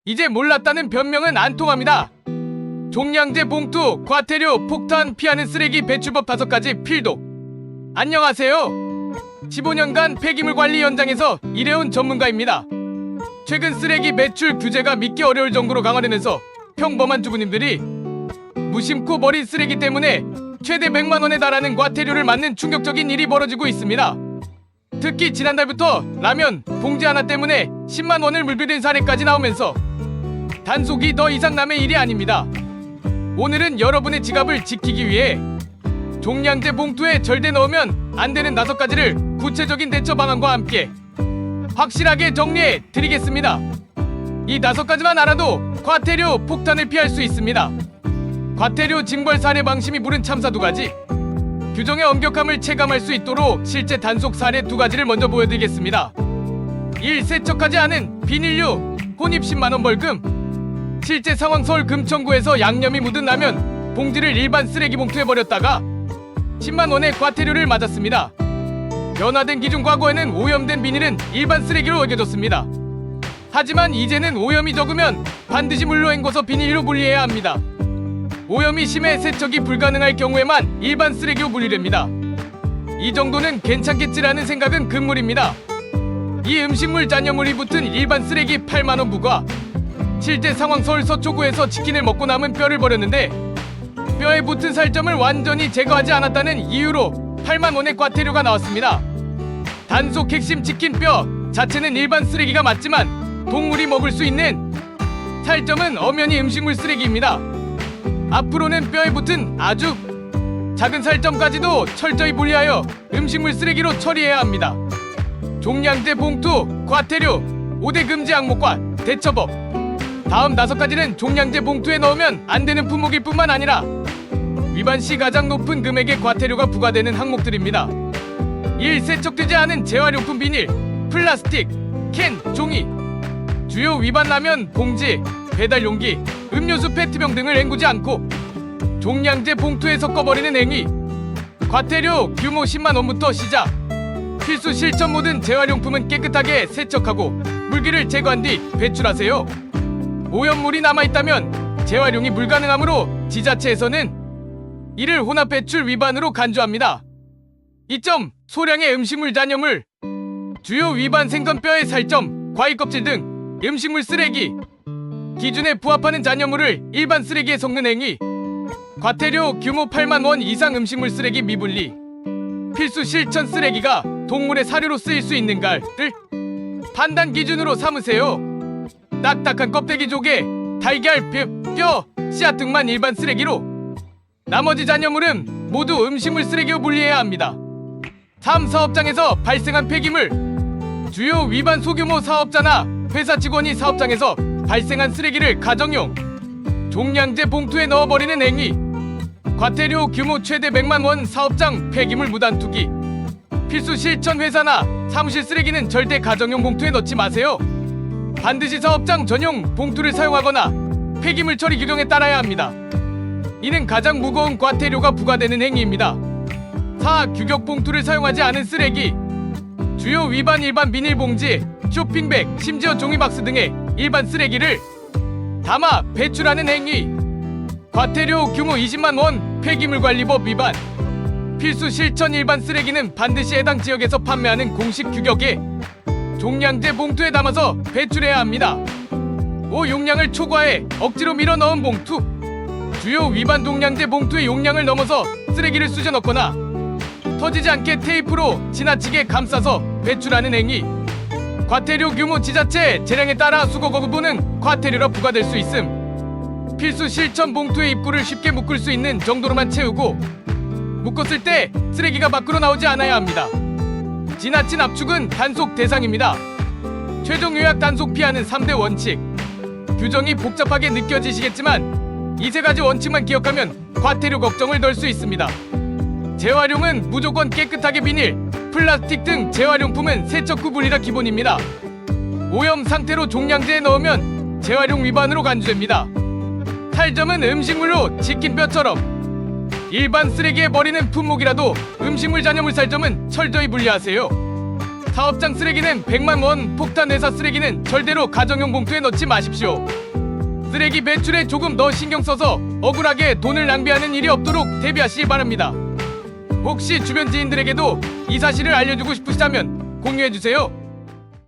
이제 몰랐다는 변명은 안 통합니다. 종량제 봉투, 과태료, 폭탄, 피하는 쓰레기 배출법 5가지 필독. 안녕하세요. 15년간 폐기물 관리 현장에서 일해온 전문가입니다. 최근 쓰레기 배출 규제가 믿기 어려울 정도로 강화되면서 평범한 주부님들이 무심코 버린 쓰레기 때문에 최대 100만 원에 달하는 과태료를 맞는 충격적인 일이 벌어지고 있습니다. 특히 지난달부터 라면 봉지 하나 때문에 10만 원을 물비된 사례까지 나오면서 단속이 더 이상 남의 일이 아닙니다. 오늘은 여러분의 지갑을 지키기 위해 종량제 봉투에 절대 넣으면 안 되는 5가지를 구체적인 대처 방안과 함께 확실하게 정리해 드리겠습니다. 이 5가지만 알아도 과태료, 폭탄을 피할 수 있습니다. 과태료 징벌 사례 방심이 부른 참사 2가지. 규정의 엄격함을 체감할 수 있도록 실제 단속 사례 2가지를 먼저 보여드리겠습니다. 1. 세척하지 않은 비닐류 혼입 10만 원 벌금. 실제 상황 서울 금천구에서 양념이 묻은 라면 봉지를 일반 쓰레기 봉투에 버렸다가 10만 원의 과태료를 맞았습니다. 변화된 기준 과거에는 오염된 비닐은 일반 쓰레기로 여겨졌습니다. 하지만 이제는 오염이 적으면 반드시 물로 헹궈서 비닐로 분리해야 합니다. 오염이 심해 세척이 불가능할 경우에만 일반 쓰레기로 분리됩니다. 이 정도는 괜찮겠지라는 생각은 금물입니다. 이 음식물 잔여물이 붙은 일반 쓰레기 8만 원 부과. 실제 상황 서울 서초구에서 치킨을 먹고 남은 뼈를 버렸는데 뼈에 붙은 살점을 완전히 제거하지 않았다는 이유로 8만 원의 과태료가 나왔습니다. 단속 핵심 치킨 뼈 자체는 일반 쓰레기가 맞지만 동물이 먹을 수 있는 살점은 엄연히 음식물 쓰레기입니다. 앞으로는 뼈에 붙은 아주 작은 살점까지도 철저히 분리하여 음식물 쓰레기로 처리해야 합니다. 종량제 봉투, 과태료, 5대 금지 항목과 대처법. 다음 5가지는 종량제 봉투에 넣으면 안 되는 품목일 뿐만 아니라 위반 시 가장 높은 금액의 과태료가 부과되는 항목들입니다. 1. 세척되지 않은 재활용품 비닐, 플라스틱, 캔, 종이. 주요 위반 라면 봉지, 배달 용기, 음료수 페트병 등을 헹구지 않고 종량제 봉투에 섞어버리는 행위. 과태료 규모 10만 원부터 시작. 필수 실천. 모든 재활용품은 깨끗하게 세척하고 물기를 제거한 뒤 배출하세요. 오염물이 남아있다면 재활용이 불가능하므로 지자체에서는 이를 혼합 배출 위반으로 간주합니다. 2점. 소량의 음식물 잔여물. 주요 위반 생선뼈의 살점, 과일 껍질 등 음식물 쓰레기. 기준에 부합하는 잔여물을 일반 쓰레기에 섞는 행위. 과태료 규모 8만 원 이상. 음식물 쓰레기 미분리. 필수 실천. 쓰레기가 동물의 사료로 쓰일 수 있는가를 판단 기준으로 삼으세요. 딱딱한 껍데기, 조개, 달걀, 뼈, 씨앗 등만 일반 쓰레기로, 나머지 잔여물은 모두 음식물 쓰레기로 분리해야 합니다. 3. 사업장에서 발생한 폐기물. 주요 위반. 소규모 사업자나 회사 직원이 사업장에서 발생한 쓰레기를 가정용 종량제 봉투에 넣어버리는 행위. 과태료 규모 최대 100만 원. 사업장 폐기물 무단 투기. 필수 실천. 회사나 사무실 쓰레기는 절대 가정용 봉투에 넣지 마세요. 반드시 사업장 전용 봉투를 사용하거나 폐기물 처리 규정에 따라야 합니다. 이는 가장 무거운 과태료가 부과되는 행위입니다. 4. 규격 봉투를 사용하지 않은 쓰레기. 주요 위반. 일반 비닐봉지, 쇼핑백, 심지어 종이박스 등의 일반 쓰레기를 담아 배출하는 행위. 과태료 규모 20만 원. 폐기물관리법 위반. 필수 실천. 일반 쓰레기는 반드시 해당 지역에서 판매하는 공식 규격의 종량제 봉투에 담아서 배출해야 합니다. 5. 용량을 초과해 억지로 밀어 넣은 봉투. 주요 위반. 종량제 봉투의 용량을 넘어서 쓰레기를 쑤셔 넣거나 터지지 않게 테이프로 지나치게 감싸서 배출하는 행위. 과태료 규모 지자체 재량에 따라 수거 거부는 과태료로 부과될 수 있음. 필수 실천. 봉투의 입구를 쉽게 묶을 수 있는 정도로만 채우고 묶었을 때 쓰레기가 밖으로 나오지 않아야 합니다. 지나친 압축은 단속 대상입니다. 최종 요약. 단속 피하는 3대 원칙. 규정이 복잡하게 느껴지시겠지만 이 3가지 원칙만 기억하면 과태료 걱정을 덜 수 있습니다. 재활용은 무조건 깨끗하게. 비닐, 플라스틱 등 재활용품은 세척 후 분리가 기본입니다. 오염 상태로 종량제에 넣으면 재활용 위반으로 간주됩니다. 살점은 음식물로 치킨뼈처럼 일반 쓰레기에 버리는 품목이라도 음식물 잔여물 살점은 철저히 분리하세요. 사업장 쓰레기는 100만 원, 폭탄 회사 쓰레기는 절대로 가정용 봉투에 넣지 마십시오. 쓰레기 배출에 조금 더 신경 써서 억울하게 돈을 낭비하는 일이 없도록 대비하시기 바랍니다. 혹시 주변 지인들에게도 이 사실을 알려주고 싶으시다면 공유해주세요.